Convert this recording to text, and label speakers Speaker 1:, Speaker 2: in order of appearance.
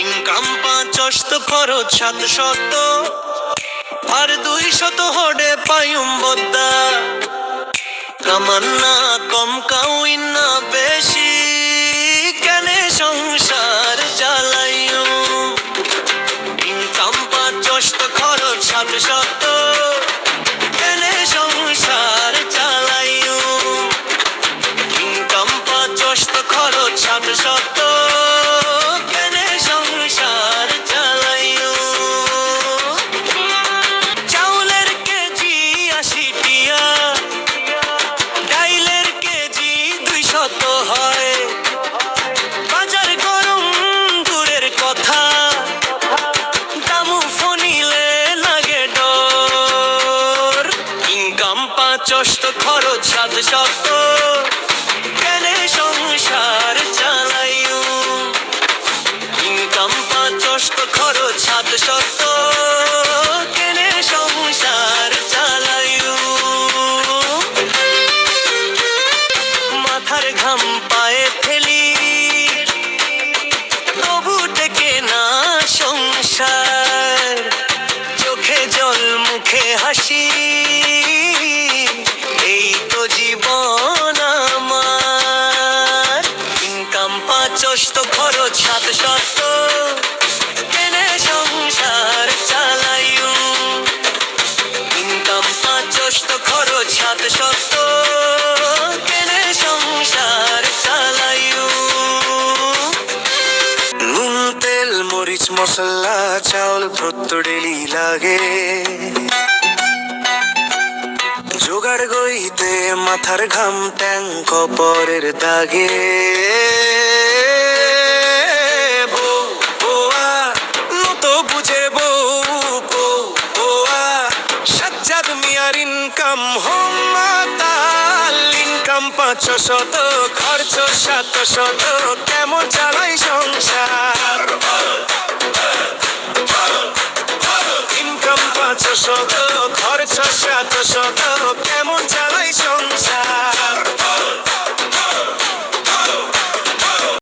Speaker 1: income ৫০০ খরচ ৭০০ আর ২০০ হডে পায়ুম বদ্দা তামান্না কম কাউইন না বেশি কেনে সংসার চালাইও ইনকাম ৫০০ খরচ ৭০০ কেনে সংসার চালাইও ইনকাম ৫০০ খরচ ৭০০ কেনে সংসার চালাইও চাউলের কেজি ৮০ টিয়া ডাইলের কেজি ২০০ হয় বাজার গরম দূরের কথা দামু ফনিলে লাগে ডর ইনকাম ৫০০ খরচ ৭০০ কেনে সংসার চালাইও ইনকাম ৫০০ খরচ ৭০০ কেনে সংসার চালাইও মাথার ঘাম পায়ে ফেলি তবু টেকে না সংসার চোখে জল মুখে হাসি এই তো জীবন আমার ইনকাম ৫০০ খরচ ৭০০ কেনে সংসার চালাইও ইনকাম ৫০০ খরচ ৭০০ কেনে সংসার চালাইও নুন তেল মরিচ মশলা চাউল ভর্ত ডেলি লাগে জোগাড় গইতে মাথার ঘাম ট্যাং কপরের দাগে সাজ্জাদ মিয়ার ইনকাম হোম মাতাল ইনকাম ৫০০ খরচ ৭০০ কেমন চালাই সংসার ইনকাম ৫০০ খরচ ৭০০